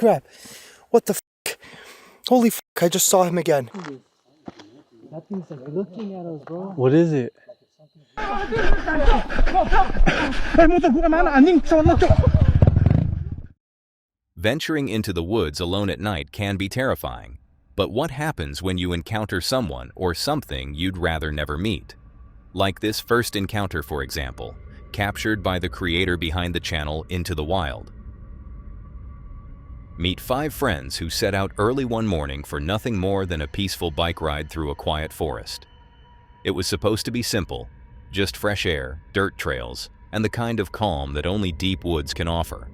crap. What the f? Holy f, I just saw him again. That thing's like looking at us, bro. What is it? Venturing into the woods alone at night can be terrifying, but what happens when you encounter someone or something you'd rather never meet? Like this first encounter, for example, captured by the creator behind the channel Into the Wild. Meet 5 friends who set out early one morning for nothing more than a peaceful bike ride through a quiet forest. It was supposed to be simple, just fresh air, dirt trails, and the kind of calm that only deep woods can offer.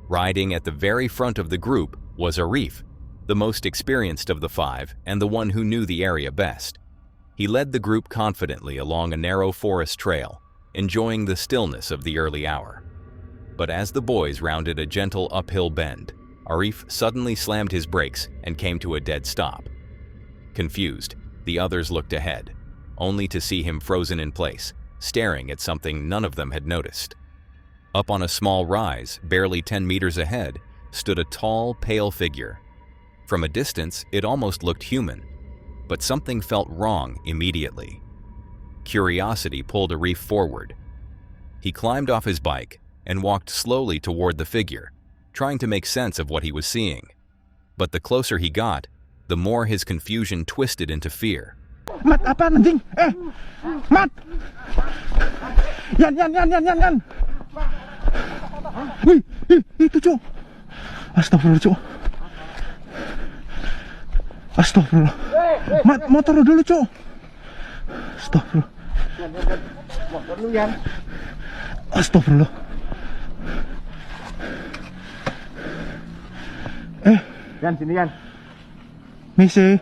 Riding at the very front of the group was Arif, the most experienced of the 5 and the one who knew the area best. He led the group confidently along a narrow forest trail, enjoying the stillness of the early hour. But as the boys rounded a gentle uphill bend, Arif suddenly slammed his brakes and came to a dead stop. Confused, the others looked ahead, only to see him frozen in place, staring at something none of them had noticed. Up on a small rise, barely 10 meters ahead, stood a tall, pale figure. From a distance, it almost looked human, but something felt wrong immediately. Curiosity pulled Arif forward. He climbed off his bike and walked slowly toward the figure, trying to make sense of what he was seeing. But the closer he got, the more his confusion twisted into fear. Mat, apa anjing? Mat! Yan! Wih, itu Cuk. Astagfirullah Cuk. Astagfirullah. Mat, motor lu dulu Cuk. Astagfirullah. Motor lu Yan. Astagfirullah. Yan, sini Yan. Misi.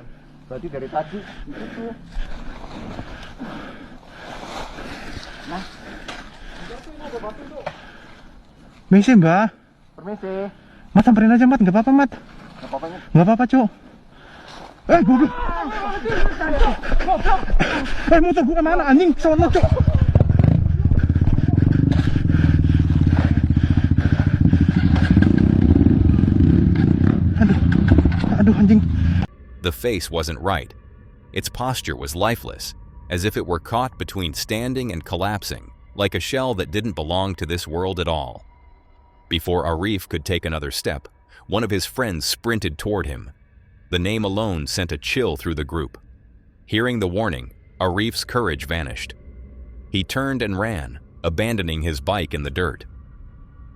Berarti dari tadi itu tuh. Nah. Ada batu tuh. Misi Mbak. Permisi. Mat, samperin aja Mat, nggak apa-apa Mat. Nggak apa-apa Mat. Nggak apa-apa Cuk. Goblok. Motor gua kemana anjing? Sono Cuk. Aduh anjing. The face wasn't right. Its posture was lifeless, as if it were caught between standing and collapsing, like a shell that didn't belong to this world at all. Before Arif could take another step, one of his friends sprinted toward him. The name alone sent a chill through the group. Hearing the warning, Arif's courage vanished. He turned and ran, abandoning his bike in the dirt.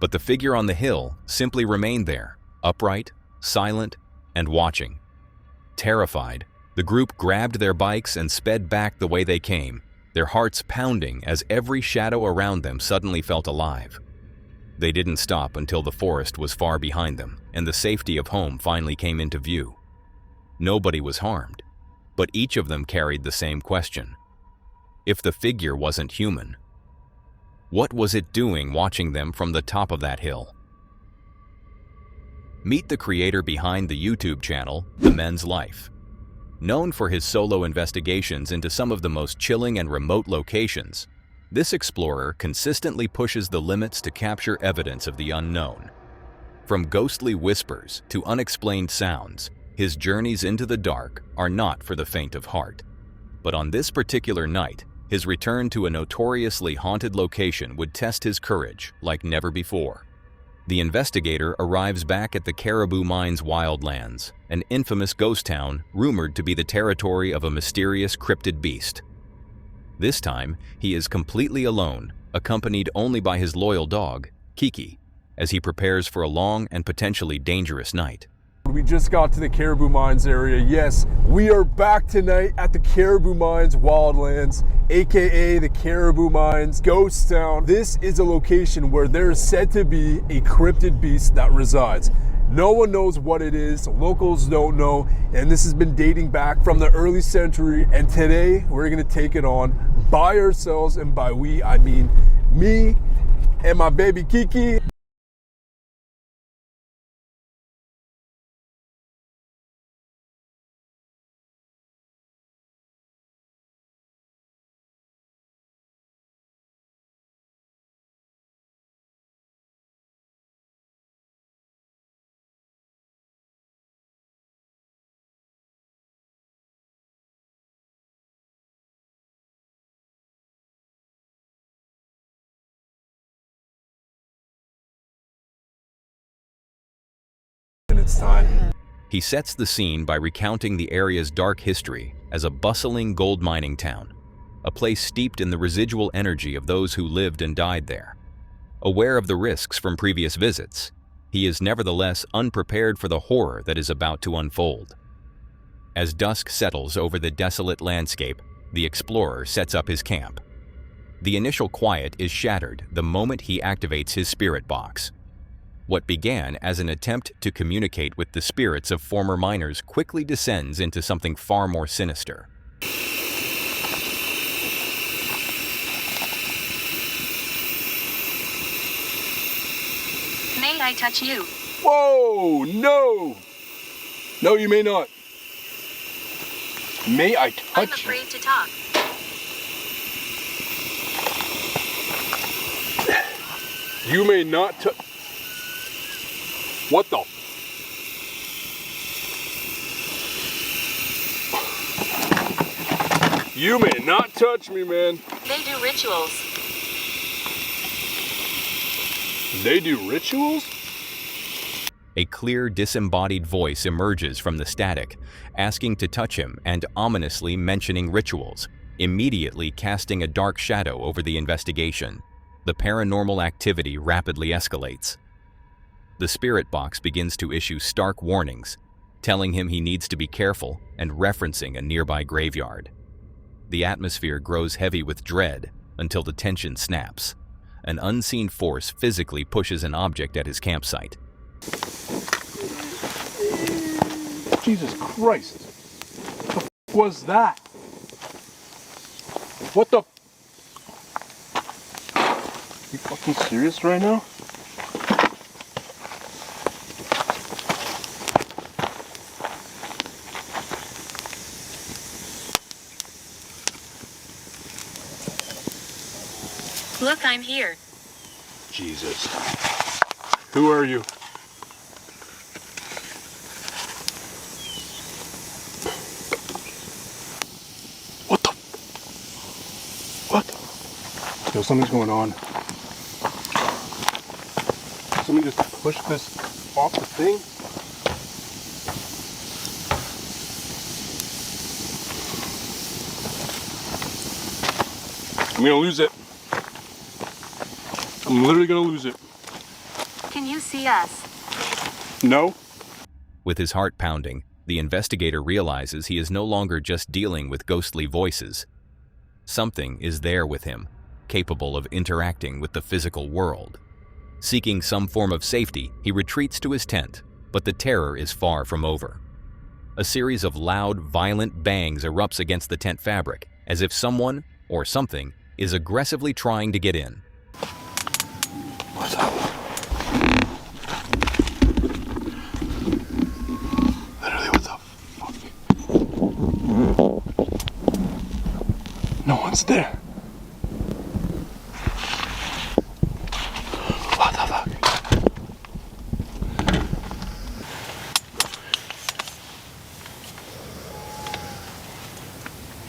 But the figure on the hill simply remained there, upright, silent, and watching. Terrified, the group grabbed their bikes and sped back the way they came, their hearts pounding as every shadow around them suddenly felt alive. They didn't stop until the forest was far behind them and the safety of home finally came into view. Nobody was harmed, but each of them carried the same question. If the figure wasn't human, what was it doing watching them from the top of that hill? Meet the creator behind the YouTube channel, The Men's Life. Known for his solo investigations into some of the most chilling and remote locations, this explorer consistently pushes the limits to capture evidence of the unknown. From ghostly whispers to unexplained sounds, his journeys into the dark are not for the faint of heart. But on this particular night, his return to a notoriously haunted location would test his courage like never before. The investigator arrives back at the Caribou Mines wildlands, an infamous ghost town rumored to be the territory of a mysterious cryptid beast. This time, he is completely alone, accompanied only by his loyal dog, Kiki, as he prepares for a long and potentially dangerous night. We just got to the Caribou Mines area. Yes, we are back tonight at the Caribou Mines wildlands, aka the Caribou Mines ghost town. This is a location where there is said to be a cryptid beast that resides. No one knows what it is, locals don't know, and this has been dating back from the early century, and today we're gonna take it on by ourselves, and by we, I mean me and my baby Kiki. it's time. He sets the scene by recounting the area's dark history as a bustling gold mining town, a place steeped in the residual energy of those who lived and died there. Aware of the risks from previous visits, he is nevertheless unprepared for the horror that is about to unfold. As dusk settles over the desolate landscape, the explorer sets up his camp. The initial quiet is shattered the moment he activates his spirit box. What began as an attempt to communicate with the spirits of former miners quickly descends into something far more sinister. May I touch you? Whoa, no! No, you may not. May I I'm touch you? afraid to talk. You may not touch. What the? You may not touch me, man. They do rituals. They do rituals? A clear, disembodied voice emerges from the static, asking to touch him and ominously mentioning rituals, immediately casting a dark shadow over the investigation. The paranormal activity rapidly escalates. The spirit box begins to issue stark warnings, telling him he needs to be careful and referencing a nearby graveyard. The atmosphere grows heavy with dread until the tension snaps. An unseen force physically pushes an object at his campsite. Jesus Christ. What the f was that? What the? You fucking serious right now? Look, I'm here. Jesus. Who are you? What the? What? Yo, something's going on. Somebody just pushed this off the thing. I'm gonna lose it. I'm literally gonna lose it. Can you see us? No? With his heart pounding, the investigator realizes he is no longer just dealing with ghostly voices. Something is there with him, capable of interacting with the physical world. Seeking some form of safety, he retreats to his tent, but the terror is far from over. A series of loud, violent bangs erupts against the tent fabric, as if someone, or something, is aggressively trying to get in. What's up? Literally, what the fuck? No one's there. What the fuck?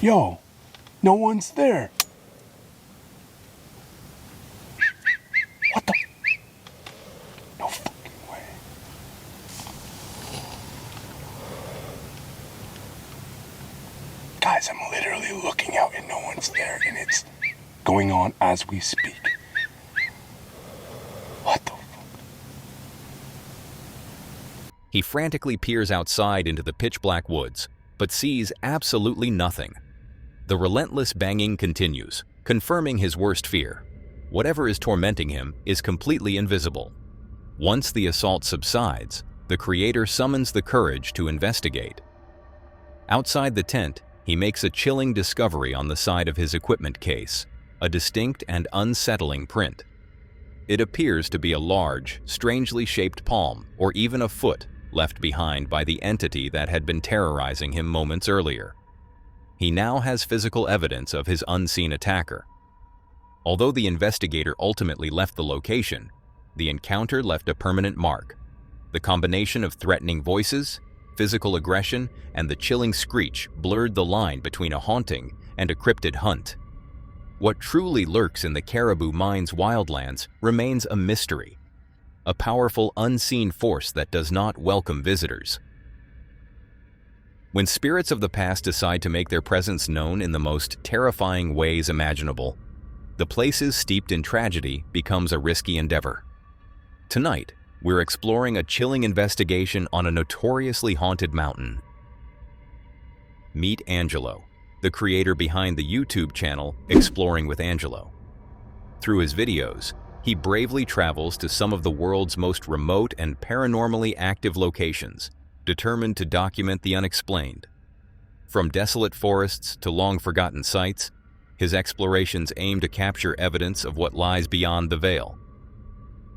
Yo, no one's there. What the? No fucking way. Guys, I'm literally looking out and no one's there, and it's going on as we speak. What the fuck? He frantically peers outside into the pitch-black woods, but sees absolutely nothing. The relentless banging continues, confirming his worst fear. Whatever is tormenting him is completely invisible. Once the assault subsides, the creator summons the courage to investigate. Outside the tent, he makes a chilling discovery on the side of his equipment case, a distinct and unsettling print. It appears to be a large, strangely shaped palm or even a foot left behind by the entity that had been terrorizing him moments earlier. He now has physical evidence of his unseen attacker. Although the investigator ultimately left the location, the encounter left a permanent mark. The combination of threatening voices, physical aggression, and the chilling screech blurred the line between a haunting and a cryptid hunt. What truly lurks in the Caribou Mines wildlands remains a mystery. a powerful unseen force that does not welcome visitors. When spirits of the past decide to make their presence known in the most terrifying ways imaginable, the places steeped in tragedy becomes a risky endeavor. Tonight, we're exploring a chilling investigation on a notoriously haunted mountain. Meet Angelo, the creator behind the YouTube channel Exploring with Angelo. Through his videos, he bravely travels to some of the world's most remote and paranormally active locations, determined to document the unexplained. From desolate forests to long-forgotten sites, his explorations aim to capture evidence of what lies beyond the veil.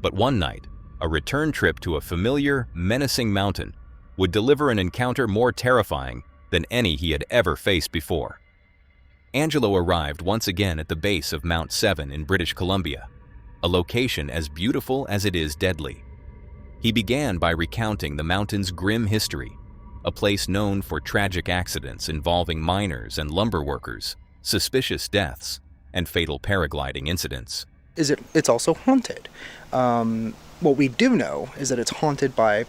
But one night, a return trip to a familiar, menacing mountain would deliver an encounter more terrifying than any he had ever faced before. Angelo arrived once again at the base of Mount 7 in British Columbia, a location as beautiful as it is deadly. He began by recounting the mountain's grim history, a place known for tragic accidents involving miners and lumber workers, suspicious deaths, and fatal paragliding incidents. It's also haunted. What we do know is that it's haunted by,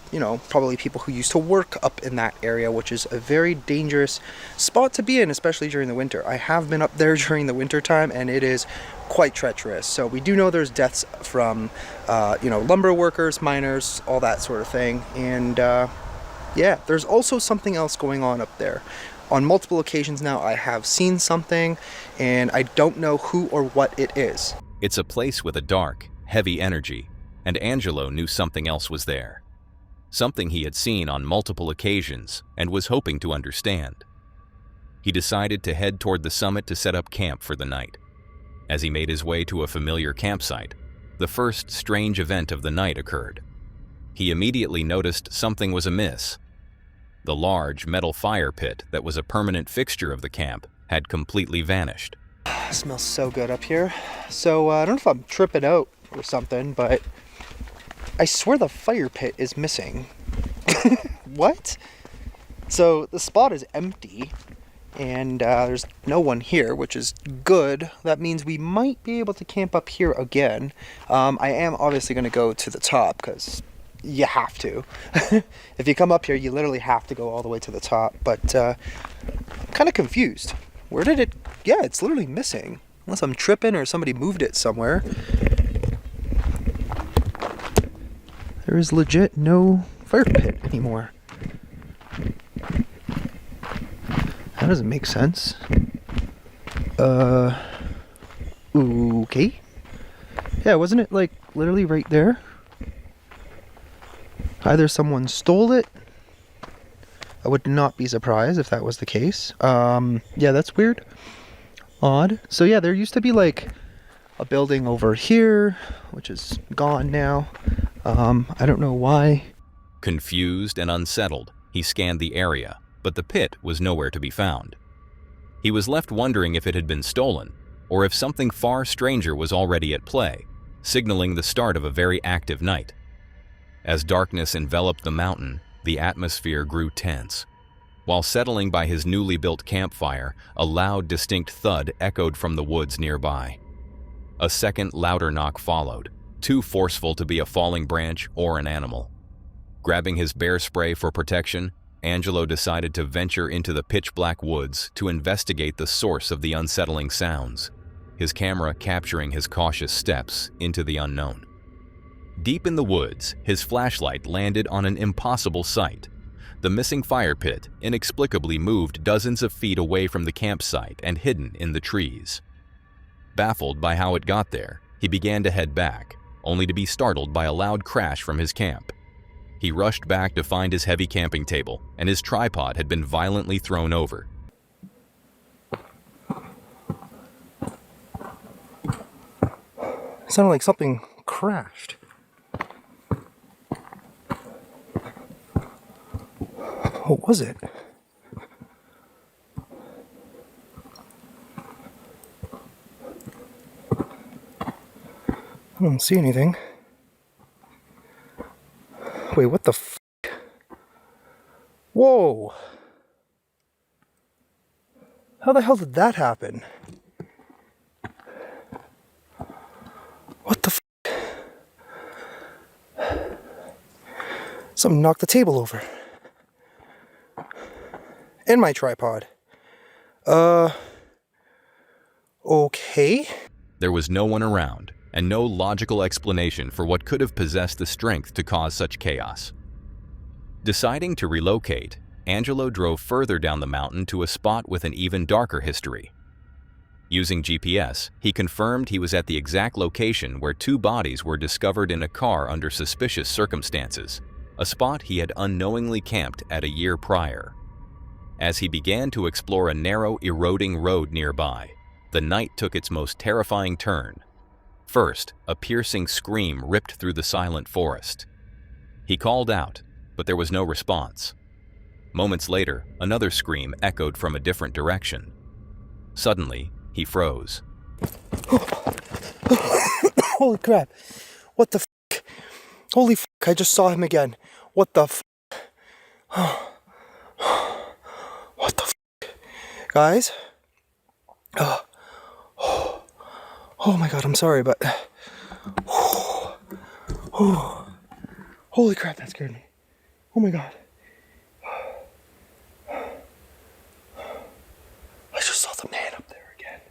probably people who used to work up in that area, which is a very dangerous spot to be in, especially during the winter. I have been up there during the winter time, and it is quite treacherous. So we do know there's deaths from, lumber workers, miners, all that sort of thing. And yeah, there's also something else going on up there. On multiple occasions now, I have seen something, and I don't know who or what it is. It's a place with a dark, heavy energy, and Angelo knew something else was there. Something he had seen on multiple occasions and was hoping to understand. He decided to head toward the summit to set up camp for the night. As he made his way to a familiar campsite, the first strange event of the night occurred. He immediately noticed something was amiss. The large metal fire pit that was a permanent fixture of the camp had completely vanished. It smells so good up here. So I don't know if I'm tripping out or something, but I swear the fire pit is missing. What? So the spot is empty, and there's no one here, which is good. That means we might be able to camp up here again. I am obviously going to go to the top, because you have to. If you come up here, you literally have to go all the way to the top. But I'm kind of confused. Where did it... Yeah, it's literally missing. Unless I'm tripping or somebody moved it somewhere. There is legit no fire pit anymore. That doesn't make sense. Okay. Yeah, wasn't it like literally right there? Either someone stole it. I would not be surprised if that was the case. Yeah, that's weird. Odd. So yeah, there used to be like a building over here, which is gone now. I don't know why. Confused and unsettled, he scanned the area, but the pit was nowhere to be found. He was left wondering if it had been stolen, or if something far stranger was already at play, signaling the start of a very active night. As darkness enveloped the mountain, the atmosphere grew tense. While settling by his newly built campfire, a loud, distinct thud echoed from the woods nearby. A second, louder knock followed, too forceful to be a falling branch or an animal. Grabbing his bear spray for protection, Angelo decided to venture into the pitch-black woods to investigate the source of the unsettling sounds, his camera capturing his cautious steps into the unknown. Deep in the woods, his flashlight landed on an impossible sight. The missing fire pit inexplicably moved dozens of feet away from the campsite and hidden in the trees. Baffled by how it got there, he began to head back, only to be startled by a loud crash from his camp. He rushed back to find his heavy camping table, and his tripod had been violently thrown over. It sounded like something crashed. What was it? I don't see anything. Wait, what the f***? Whoa! How the hell did that happen? What the f***? Something knocked the table over. And my tripod. Okay. There was no one around, and no logical explanation for what could have possessed the strength to cause such chaos. Deciding to relocate, Angelo drove further down the mountain to a spot with an even darker history. Using GPS, he confirmed he was at the exact location where 2 bodies were discovered in a car under suspicious circumstances, a spot he had unknowingly camped at a year prior. As he began to explore a narrow, eroding road nearby, the night took its most terrifying turn. First, a piercing scream ripped through the silent forest. He called out, but there was no response. Moments later, another scream echoed from a different direction. Suddenly, he froze. Holy crap. What the f***? Holy f***, I just saw him again. What the f***? What the f***? Guys? Oh my god, I'm sorry, but... Holy crap, that scared me. Oh my god. I just saw the man up there again.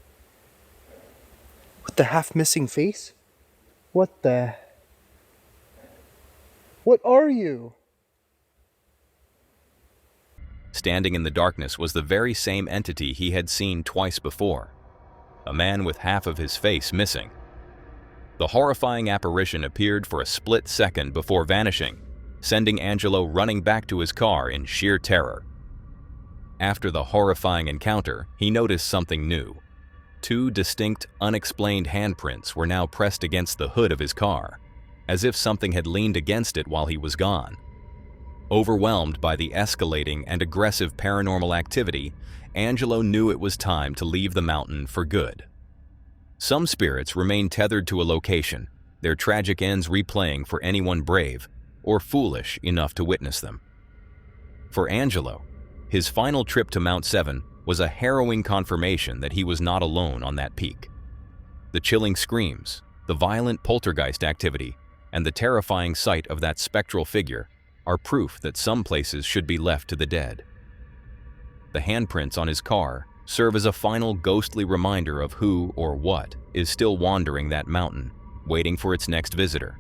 With the half-missing face? What the... What are you? Standing in the darkness was the very same entity he had seen twice before. A man with half of his face missing. The horrifying apparition appeared for a split second before vanishing, sending Angelo running back to his car in sheer terror. After the horrifying encounter, he noticed something new. 2 distinct, unexplained handprints were now pressed against the hood of his car, as if something had leaned against it while he was gone. Overwhelmed by the escalating and aggressive paranormal activity, Angelo knew it was time to leave the mountain for good. Some spirits remain tethered to a location, their tragic ends replaying for anyone brave or foolish enough to witness them. For Angelo, his final trip to Mount 7 was a harrowing confirmation that he was not alone on that peak. The chilling screams, the violent poltergeist activity, and the terrifying sight of that spectral figure are proof that some places should be left to the dead. The handprints on his car serve as a final ghostly reminder of who or what is still wandering that mountain, waiting for its next visitor.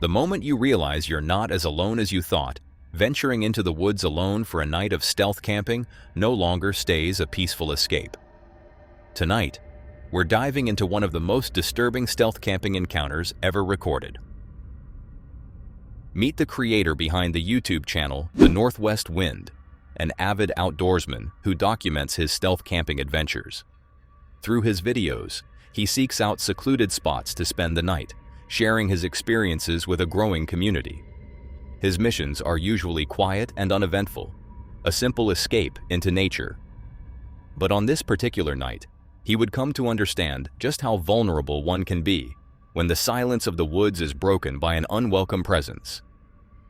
The moment you realize you're not as alone as you thought, venturing into the woods alone for a night of stealth camping no longer stays a peaceful escape. Tonight, we're diving into one of the most disturbing stealth camping encounters ever recorded. Meet the creator behind the YouTube channel, The Northwest Wind, an avid outdoorsman who documents his stealth camping adventures. Through his videos, he seeks out secluded spots to spend the night, sharing his experiences with a growing community. His missions are usually quiet and uneventful, a simple escape into nature. But on this particular night, he would come to understand just how vulnerable one can be when the silence of the woods is broken by an unwelcome presence.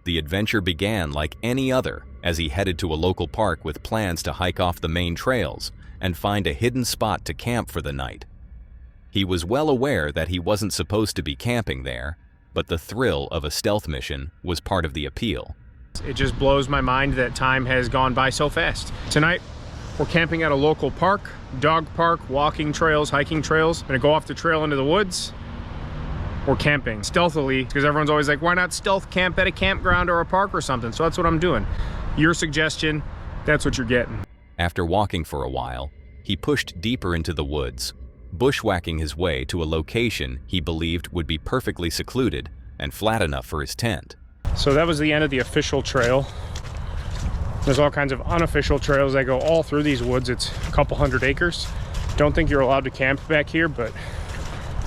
The adventure began like any other as he headed to a local park with plans to hike off the main trails and find a hidden spot to camp for the night. He was well aware that he wasn't supposed to be camping there, but the thrill of a stealth mission was part of the appeal. It just blows my mind that time has gone by so fast. Tonight, we're camping at a local park, dog park, walking trails, hiking trails. I'm gonna go off the trail into the woods. We're camping stealthily because everyone's always like, why not stealth camp at a campground or a park or something? So that's what I'm doing. Your suggestion, that's what you're getting. After walking for a while, he pushed deeper into the woods, bushwhacking his way to a location he believed would be perfectly secluded and flat enough for his tent. So that was the end of the official trail. There's all kinds of unofficial trails that go all through these woods. It's a couple 100 acres. Don't think you're allowed to camp back here, but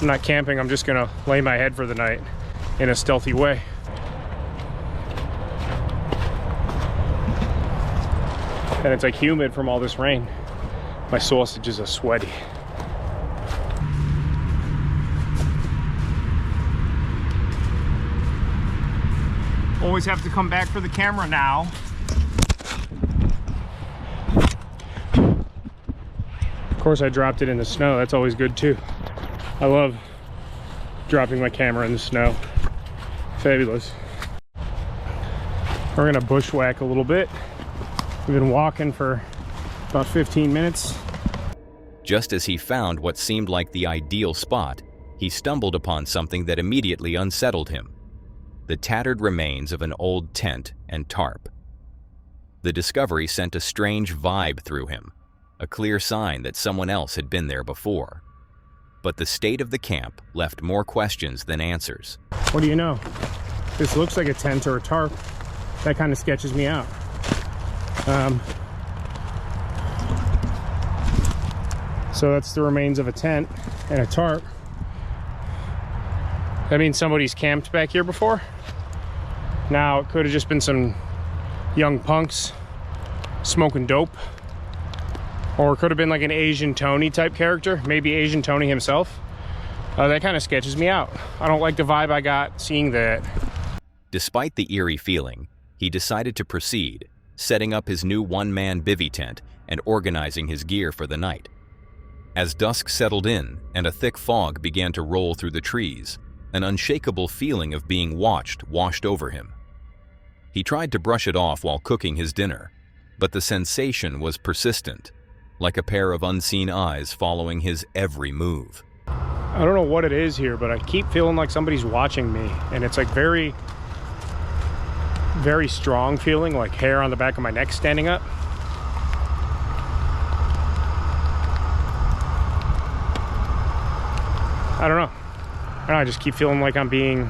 I'm not camping. I'm just gonna lay my head for the night in a stealthy way. And it's like humid from all this rain. My sausages are sweaty. Always have to come back for the camera now. Of course I dropped it in the snow. That's always good too. I love dropping my camera in the snow. Fabulous. We're gonna bushwhack a little bit. We've been walking for about 15 minutes. Just as he found what seemed like the ideal spot, he stumbled upon something that immediately unsettled him: the tattered remains of an old tent and tarp. The discovery sent a strange vibe through him, a clear sign that someone else had been there before. But the state of the camp left more questions than answers. What do you know? This looks like a tent or a tarp. That kind of sketches me out. So that's the remains of a tent and a tarp. That means somebody's camped back here before. Now, it could have just been some young punks smoking dope. Or it could have been like an Asian Tony type character, maybe Asian Tony himself. That kind of sketches me out. I don't like the vibe I got seeing that. Despite the eerie feeling, he decided to proceed, setting up his new one-man bivvy tent and organizing his gear for the night. As dusk settled in and a thick fog began to roll through the trees, an unshakable feeling of being watched washed over him. He tried to brush it off while cooking his dinner, but the sensation was persistent, like a pair of unseen eyes following his every move. I don't know what it is here, but I keep feeling like somebody's watching me, and it's like very, very strong feeling, like hair on the back of my neck standing up. I don't know. I just keep feeling like I'm being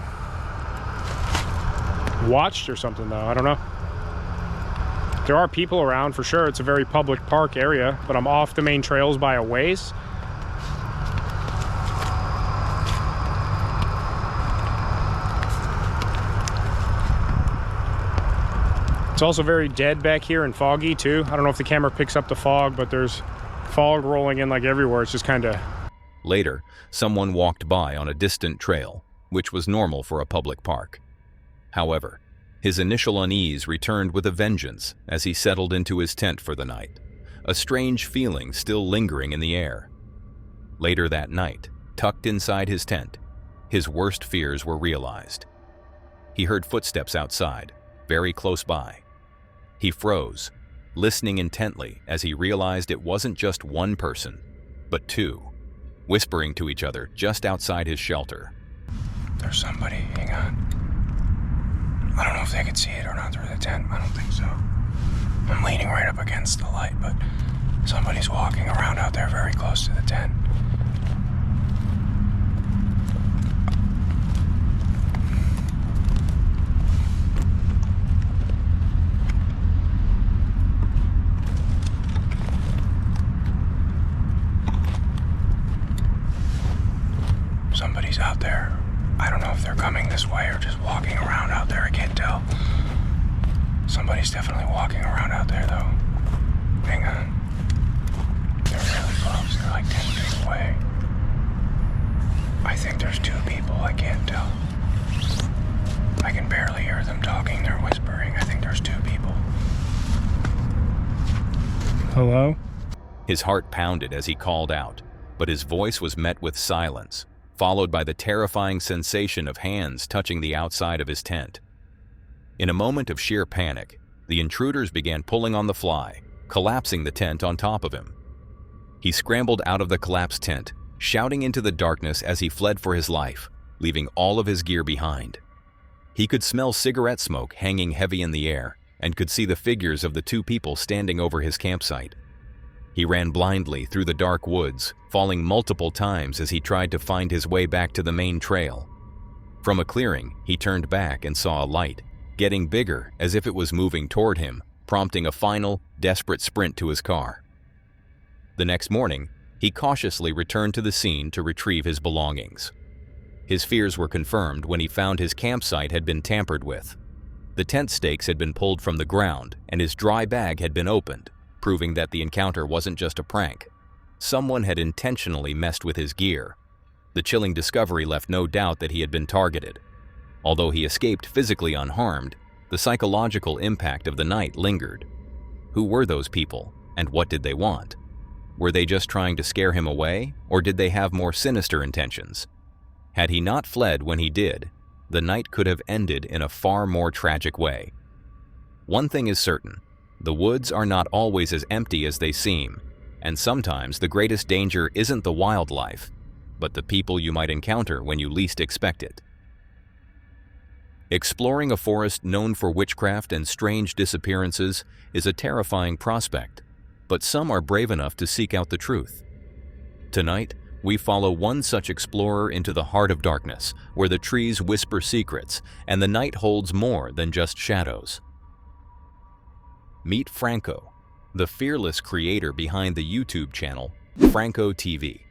watched or something, though. I don't know. There are people around for sure. It's a very public park area, but I'm off the main trails by a ways. It's also very dead back here and foggy too. I don't know if the camera picks up the fog, but there's fog rolling in like everywhere. It's just kind of... Later, someone walked by on a distant trail, which was normal for a public park. However, his initial unease returned with a vengeance as he settled into his tent for the night, a strange feeling still lingering in the air. Later that night, tucked inside his tent, his worst fears were realized. He heard footsteps outside, very close by. He froze, listening intently as he realized it wasn't just one person, but two, whispering to each other just outside his shelter. There's somebody, hang on. I don't know if they can see it or not through the tent. I don't think so. I'm leaning right up against the light, but somebody's walking around out there very close to the tent. Somebody's out there. I don't know if they're coming this way or just walking around out there. I can't tell. Somebody's definitely walking around out there, though. Hang on. They're really close. They're like 10 feet away. I think there's two people. I can't tell. I can barely hear them talking. They're whispering. I think there's two people. Hello? His heart pounded as he called out, but his voice was met with silence, followed by the terrifying sensation of hands touching the outside of his tent. In a moment of sheer panic, the intruders began pulling on the fly, collapsing the tent on top of him. He scrambled out of the collapsed tent, shouting into the darkness as he fled for his life, leaving all of his gear behind. He could smell cigarette smoke hanging heavy in the air and could see the figures of the two people standing over his campsite. He ran blindly through the dark woods, falling multiple times as he tried to find his way back to the main trail. From a clearing, he turned back and saw a light, getting bigger as if it was moving toward him, prompting a final, desperate sprint to his car. The next morning, he cautiously returned to the scene to retrieve his belongings. His fears were confirmed when he found his campsite had been tampered with. The tent stakes had been pulled from the ground, and his dry bag had been opened, proving that the encounter wasn't just a prank. Someone had intentionally messed with his gear. The chilling discovery left no doubt that he had been targeted. Although he escaped physically unharmed, the psychological impact of the night lingered. Who were those people, and what did they want? Were they just trying to scare him away, or did they have more sinister intentions? Had he not fled when he did, the night could have ended in a far more tragic way. One thing is certain, the woods are not always as empty as they seem, and sometimes the greatest danger isn't the wildlife, but the people you might encounter when you least expect it. Exploring a forest known for witchcraft and strange disappearances is a terrifying prospect, but some are brave enough to seek out the truth. Tonight, we follow one such explorer into the heart of darkness, where the trees whisper secrets and the night holds more than just shadows. Meet Franco, the fearless creator behind the YouTube channel Franco TV.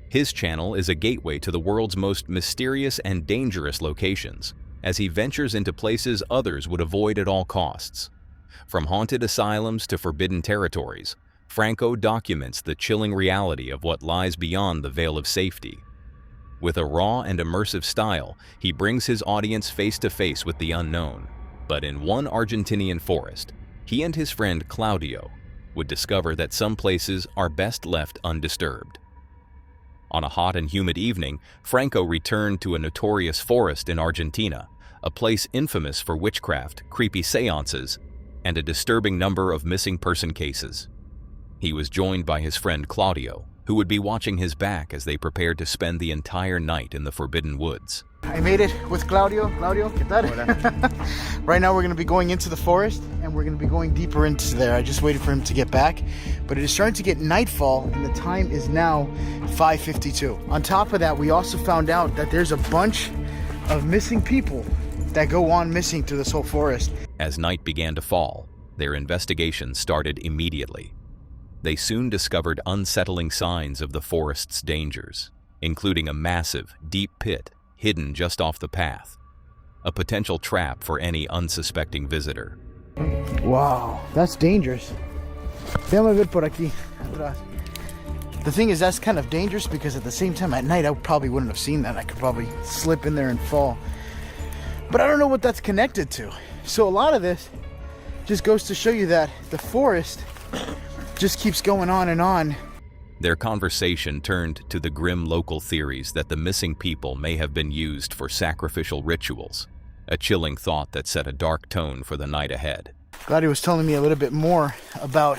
His channel is a gateway to the world's most mysterious and dangerous locations, as he ventures into places others would avoid at all costs. From haunted asylums to forbidden territories, Franco documents the chilling reality of what lies beyond the veil of safety. With a raw and immersive style, he brings his audience face to face with the unknown. But in one Argentinian forest, he and his friend Claudio would discover that some places are best left undisturbed. On a hot and humid evening, Franco returned to a notorious forest in Argentina, a place infamous for witchcraft, creepy seances, and a disturbing number of missing person cases. He was joined by his friend Claudio, who would be watching his back as they prepared to spend the entire night in the forbidden woods. I made it with Claudio. Claudio, ¿qué tal? Right now we're going to be going into the forest and we're going to be going deeper into there. I just waited for him to get back, but it is starting to get nightfall and the time is now 5:52. On top of that, we also found out that there's a bunch of missing people that go on missing through this whole forest. As night began to fall, their investigation started immediately. They soon discovered unsettling signs of the forest's dangers, including a massive, deep pit hidden just off the path, a potential trap for any unsuspecting visitor. Wow, that's dangerous. Déjame ver por aquí. The thing is, that's kind of dangerous because at the same time, at night, I probably wouldn't have seen that. I could probably slip in there and fall. But I don't know what that's connected to. So a lot of this just goes to show you that the forest just keeps going on and on. Their conversation turned to the grim local theories that the missing people may have been used for sacrificial rituals, a chilling thought that set a dark tone for the night ahead. Glad he was telling me a little bit more about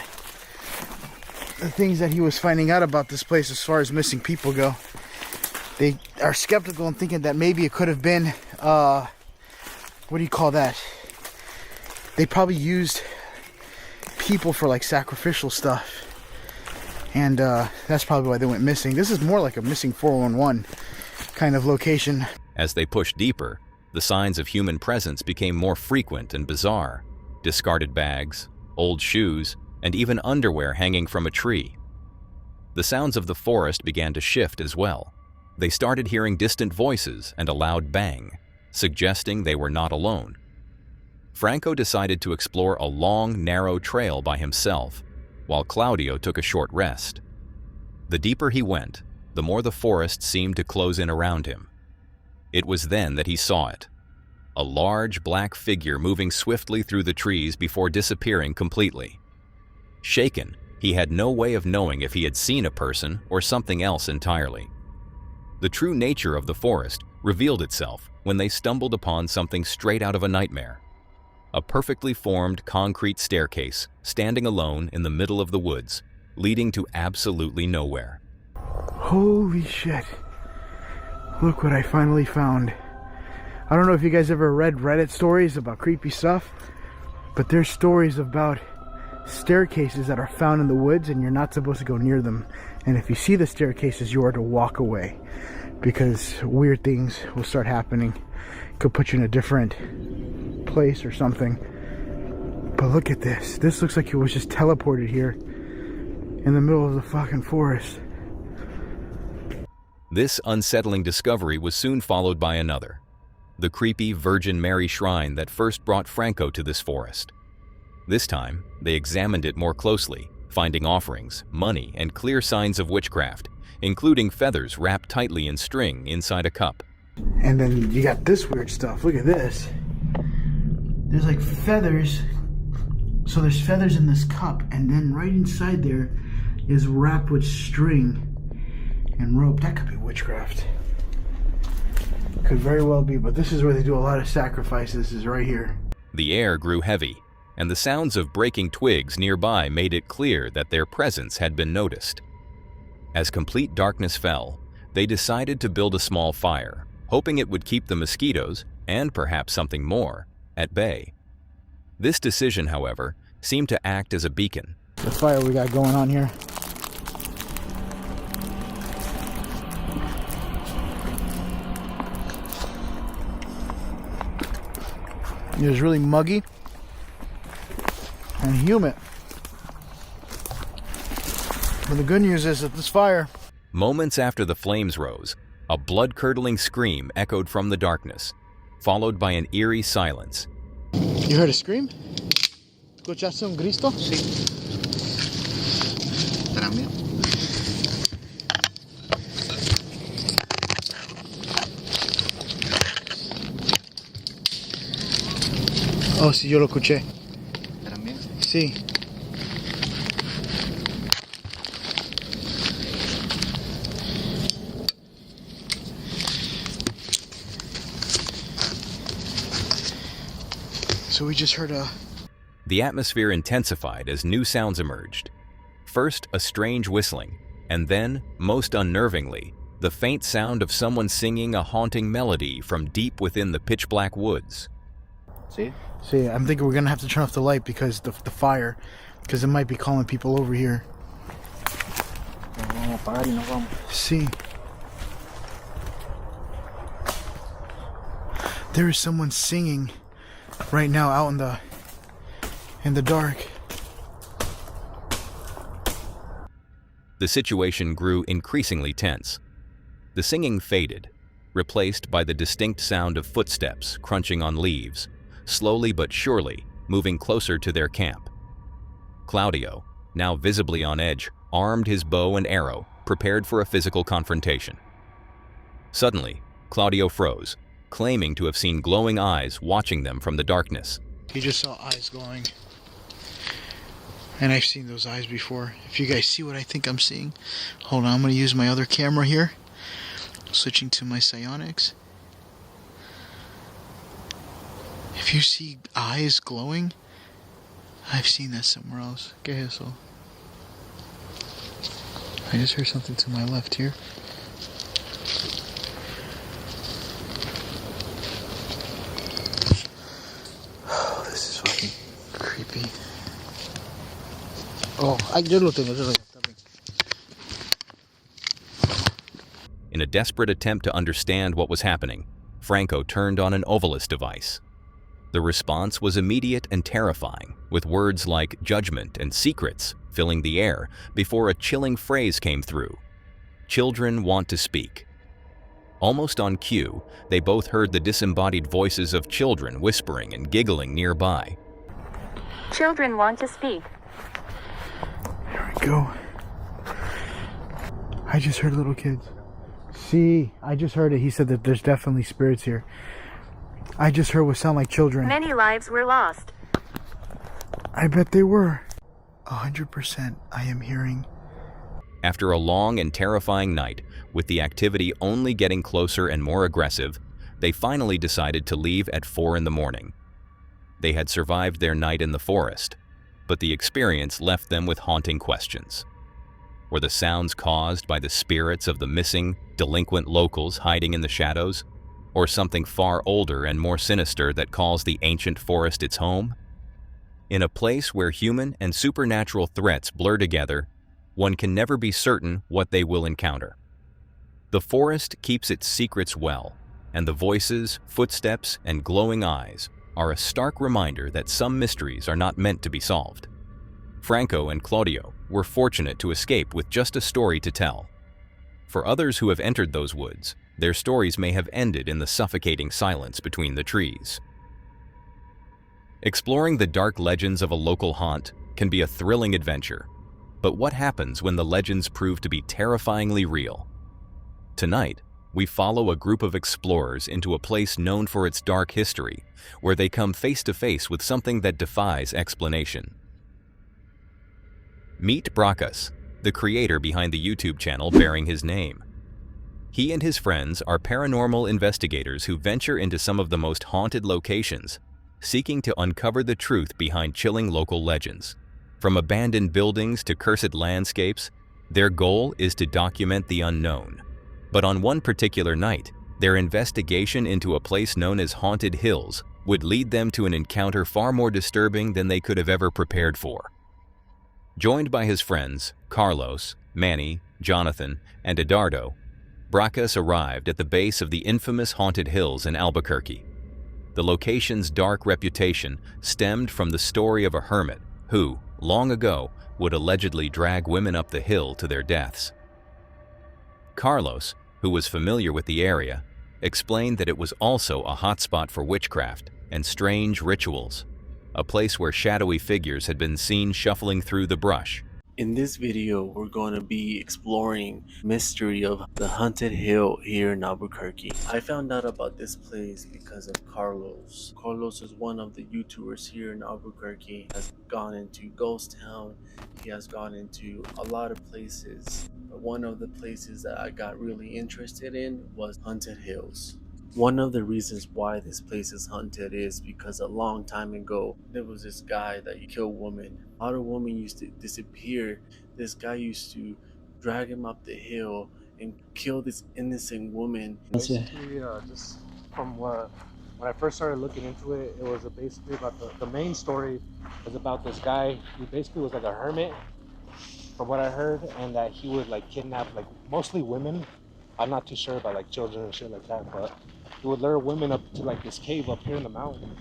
the things that he was finding out about this place as far as missing people go. They are skeptical and thinking that maybe it could have been, what do you call that? They probably used people for like sacrificial stuff. And that's probably why they went missing. This is more like a missing 411 kind of location. As they pushed deeper, the signs of human presence became more frequent and bizarre. Discarded bags, old shoes, and even underwear hanging from a tree. The sounds of the forest began to shift as well. They started hearing distant voices and a loud bang, suggesting they were not alone. Franco decided to explore a long, narrow trail by himself, while Claudio took a short rest. The deeper he went, the more the forest seemed to close in around him. It was then that he saw it. A large black figure moving swiftly through the trees before disappearing completely. Shaken, he had no way of knowing if he had seen a person or something else entirely. The true nature of the forest revealed itself when they stumbled upon something straight out of a nightmare. A perfectly formed concrete staircase standing alone in the middle of the woods, leading to absolutely nowhere. Holy shit. Look what I finally found. I don't know if you guys ever read Reddit stories about creepy stuff, but there's stories about staircases that are found in the woods and you're not supposed to go near them. And if you see the staircases, you are to walk away because weird things will start happening. Could put you in a different place or something. But look at this. This looks like it was just teleported here in the middle of the fucking forest. This unsettling discovery was soon followed by another. The creepy Virgin Mary shrine that first brought Franco to this forest. This time, they examined it more closely, finding offerings, money, and clear signs of witchcraft, including feathers wrapped tightly in string inside a cup. And then you got this weird stuff. Look at this. There's like feathers. So there's feathers in this cup, and then right inside there is wrapped with string and rope. That could be witchcraft. Could very well be, but this is where they do a lot of sacrifices, is right here. The air grew heavy, and the sounds of breaking twigs nearby made it clear that their presence had been noticed. As complete darkness fell, they decided to build a small fire, hoping it would keep the mosquitoes, and perhaps something more, at bay. This decision, however, seemed to act as a beacon. The fire we got going on here. It was really muggy and humid. But the good news is that this fire... Moments after the flames rose, a blood-curdling scream echoed from the darkness, followed by an eerie silence. You heard a scream? ¿Escuchaste un grito? Sí. También. Oh, sí, yo lo escuché. ¿También? Sí. So we just heard a... The atmosphere intensified as new sounds emerged. First, a strange whistling, and then, most unnervingly, the faint sound of someone singing a haunting melody from deep within the pitch-black woods. See, I'm thinking we're gonna have to turn off the light because the fire, because it might be calling people over here. See, there is someone singing right now out in the dark. The situation grew increasingly tense. The singing faded, replaced by the distinct sound of footsteps crunching on leaves, slowly but surely moving closer to their camp. Claudio, now visibly on edge, armed his bow and arrow, prepared for a physical confrontation. Suddenly, Claudio froze, claiming to have seen glowing eyes watching them from the darkness. He just saw eyes glowing. And I've seen those eyes before. If you guys see what I think I'm seeing, hold on, I'm going to use my other camera here. Switching to my psionics. If you see eyes glowing, I've seen that somewhere else. ¿Qué es eso? I just heard something to my left here. Oh, this is fucking creepy. Oh, yo lo tengo. In a desperate attempt to understand what was happening, Franco turned on an Ovilus device. The response was immediate and terrifying, with words like judgment and secrets filling the air before a chilling phrase came through. Children want to speak. Almost on cue, they both heard the disembodied voices of children whispering and giggling nearby. Children want to speak. There we go. I just heard little kids. See, I just heard it. He said that there's definitely spirits here. I just heard what sound like children. Many lives were lost. I bet they were. 100% I am hearing. After a long and terrifying night, with the activity only getting closer and more aggressive, they finally decided to leave at 4 in the morning. They had survived their night in the forest, but the experience left them with haunting questions. Were the sounds caused by the spirits of the missing, delinquent locals hiding in the shadows, or something far older and more sinister that calls the ancient forest its home? In a place where human and supernatural threats blur together, one can never be certain what they will encounter. The forest keeps its secrets well, and the voices, footsteps, and glowing eyes are a stark reminder that some mysteries are not meant to be solved. Franco and Claudio were fortunate to escape with just a story to tell. For others who have entered those woods, their stories may have ended in the suffocating silence between the trees. Exploring the dark legends of a local haunt can be a thrilling adventure, but what happens when the legends prove to be terrifyingly real? Tonight, we follow a group of explorers into a place known for its dark history, where they come face to face with something that defies explanation. Meet Brakas, the creator behind the YouTube channel bearing his name. He and his friends are paranormal investigators who venture into some of the most haunted locations, seeking to uncover the truth behind chilling local legends. From abandoned buildings to cursed landscapes, their goal is to document the unknown. But on one particular night, their investigation into a place known as Haunted Hills would lead them to an encounter far more disturbing than they could have ever prepared for. Joined by his friends, Carlos, Manny, Jonathan, and Eduardo, Bracas arrived at the base of the infamous Haunted Hills in Albuquerque. The location's dark reputation stemmed from the story of a hermit who, long ago, would allegedly drag women up the hill to their deaths. Carlos, who was familiar with the area, explained that it was also a hotspot for witchcraft and strange rituals, a place where shadowy figures had been seen shuffling through the brush. In this video, we're going to be exploring mystery of the Haunted Hill here in Albuquerque. I found out about this place because of Carlos. Carlos is one of the YouTubers here in Albuquerque. He has gone into Ghost Town. He has gone into a lot of places. But one of the places that I got really interested in was Haunted Hills. One of the reasons why this place is haunted is because a long time ago, there was this guy that killed women. A lot of women used to disappear. This guy used to drag him up the hill and kill this innocent woman. Basically, just from when I first started looking into it, it was basically about the main story was about this guy. He basically was like a hermit, from what I heard, and that he would like kidnap like mostly women. I'm not too sure about like children and shit like that, but he would lure women up to like this cave up here in the mountain,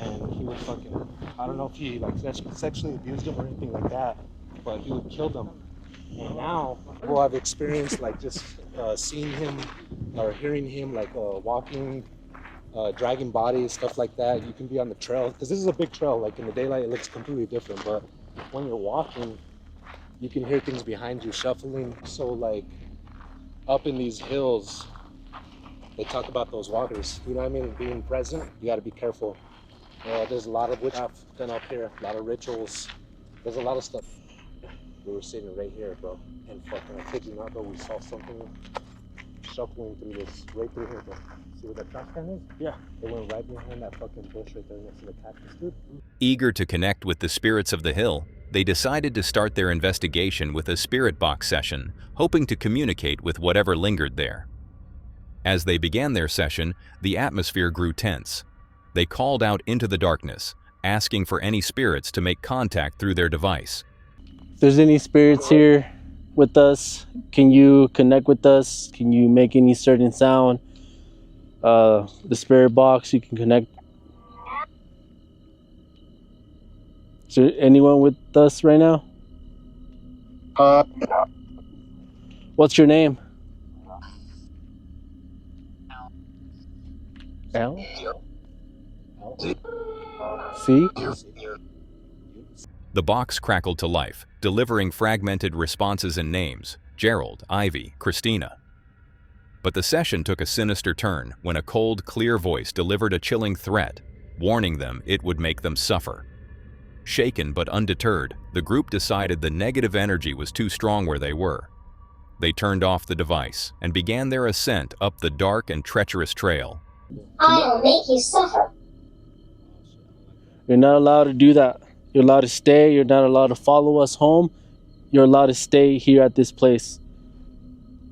and he would fucking, I don't know if he like sexually abused them or anything like that, but he would kill them. And now, well, I've experienced like just seeing him or hearing him like walking, dragging bodies, stuff like that. You can be on the trail, because this is a big trail. Like in the daylight, it looks completely different, but when you're walking, you can hear things behind you shuffling. So like up in these hills, they talk about those walkers, you know what I mean, being present. You got to be careful. There's a lot of witchcraft done up here, a lot of rituals. There's a lot of stuff. We were sitting right here, bro, and fucking, I kid you not, bro, we saw something shuffling through this, right through here, bro. See where that trash can is? Yeah. It went right behind that fucking bush right there next to the cactus, dude. Eager to connect with the spirits of the hill, they decided to start their investigation with a spirit box session, hoping to communicate with whatever lingered there. As they began their session, the atmosphere grew tense. They called out into the darkness, asking for any spirits to make contact through their device. If there's any spirits here with us, can you connect with us? Can you make any certain sound? The spirit box, you can connect. Is there anyone with us right now? What's your name? L? C? The box crackled to life, delivering fragmented responses and names: Gerald, Ivy, Christina. But the session took a sinister turn when a cold, clear voice delivered a chilling threat, warning them it would make them suffer. Shaken but undeterred, the group decided the negative energy was too strong where they were. They turned off the device and began their ascent up the dark and treacherous trail. I'll make you suffer. You're not allowed to do that. You're allowed to stay. You're not allowed to follow us home. You're allowed to stay here at this place.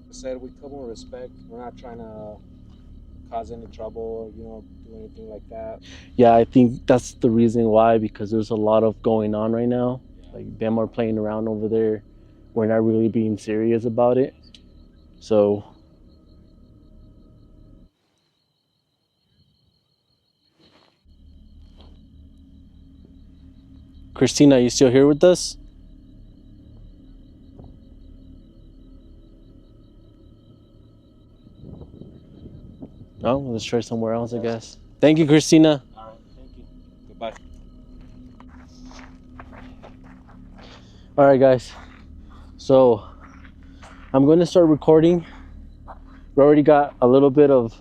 I said we come with respect. We're not trying to cause any trouble, you know, do anything like that. Yeah, I think that's the reason why, because there's a lot of going on right now. Like them are playing around over there. We're not really being serious about it. So Christina, are you still here with us? No, let's try somewhere else, I guess. Thank you, Christina. All right, thank you. Goodbye. All right, guys. So I'm going to start recording. We already got a little bit of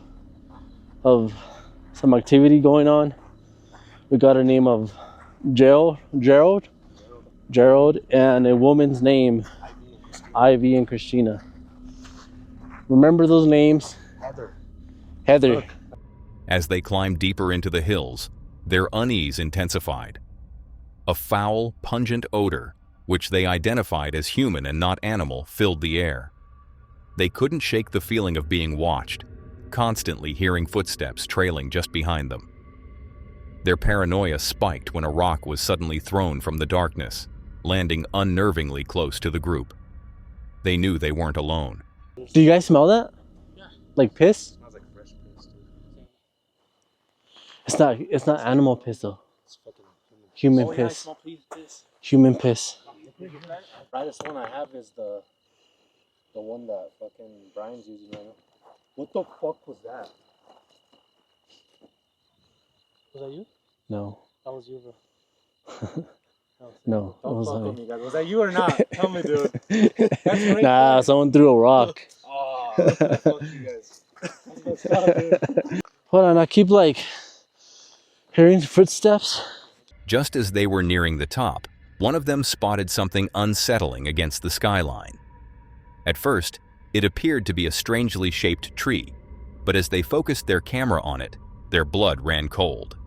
some activity going on. We got a name of Gerald, and a woman's name, Ivy and Christina. Remember those names? Heather. As they climbed deeper into the hills, Their unease intensified. A foul, pungent odor, which they identified as human and not animal, filled the air. They couldn't shake the feeling of being watched, constantly hearing footsteps trailing just behind them. Their paranoia spiked when a rock was suddenly thrown from the darkness, landing unnervingly close to the group. They knew they weren't alone. Do you guys smell that? Yeah. Like piss? Smells like fresh piss, dude. It's not animal piss though. It's fucking Human oh, yeah, I piss. smell piss. Human piss. The brightest one I have is the one that fucking Brian's using right now. What the fuck was that? Was that you? No. That was you, bro. No. Don't fuck with me, guys. Was that you or not? Tell me, dude. That's right Nah, there. someone threw a rock. Oh, fuck you guys. Stop, dude. Hold on, I keep like hearing footsteps. Just as they were nearing the top, one of them spotted something unsettling against the skyline. At first, it appeared to be a strangely shaped tree, but as they focused their camera on it, their blood ran cold.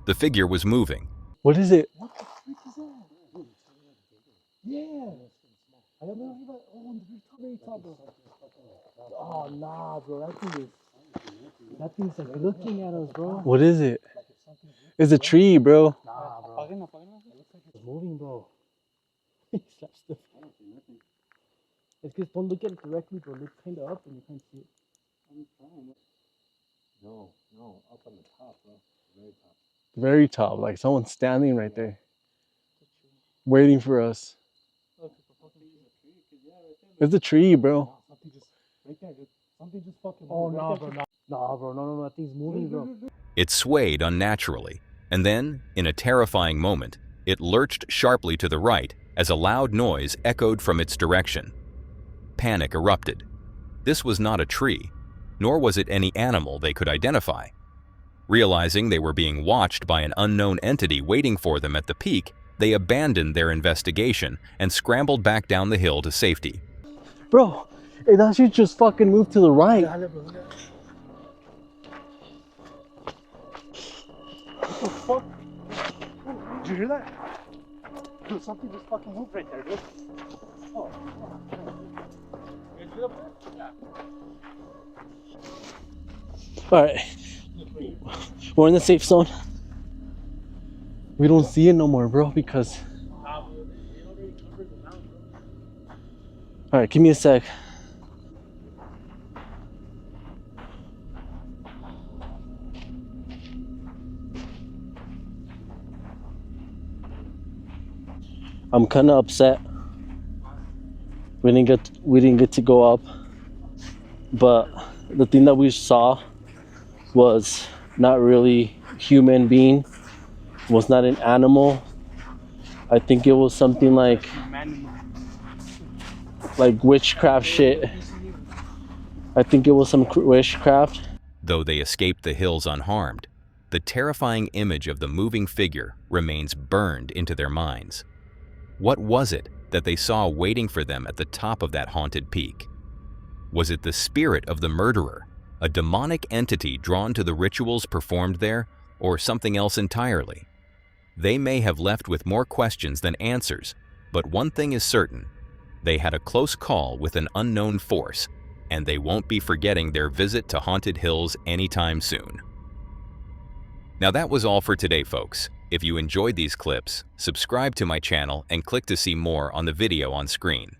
The figure was moving. What is it? What the frick is that? Yeah. I don't know. Oh, very top, bro. Oh, nah, bro. That thing's like looking at us, bro. What is it? It's a tree, bro. Nah, bro. It looks like it's moving, bro. He slaps the. I don't see nothing. It's because don't look at it directly, bro. Look kind of up and you can't see it. I'm trying. No, up on the top, bro. Very top. Very top, like someone's standing right there, waiting for us. It's a tree, bro. Something just right there, dude. Something just fucking. Oh, nah, bro. Nah, bro. No. That thing's moving, bro. It swayed unnaturally, and then, in a terrifying moment, it lurched sharply to the right as a loud noise echoed from its direction. Panic erupted. This was not a tree, nor was it any animal they could identify. Realizing they were being watched by an unknown entity waiting for them at the peak, they abandoned their investigation and scrambled back down the hill to safety. Bro, it actually just fucking moved to the right. What the fuck? Did you hear that? Dude, something just fucking moved right there, dude. Oh. Yeah. Alright. We're in the safe zone. We don't see it no more, bro, because... Alright, give me a sec. I'm kind of upset. We didn't get to go up, but the thing that we saw was not really human being, was not an animal. I think it was something like witchcraft shit. I think it was some witchcraft. Though they escaped the hills unharmed, the terrifying image of the moving figure remains burned into their minds. What was it that they saw waiting for them at the top of that haunted peak? Was it the spirit of the murderer, a demonic entity drawn to the rituals performed there, or something else entirely? They may have left with more questions than answers, but one thing is certain: they had a close call with an unknown force, and they won't be forgetting their visit to Haunted Hills anytime soon. Now that was all for today, folks. If you enjoyed these clips, subscribe to my channel and click to see more on the video on screen.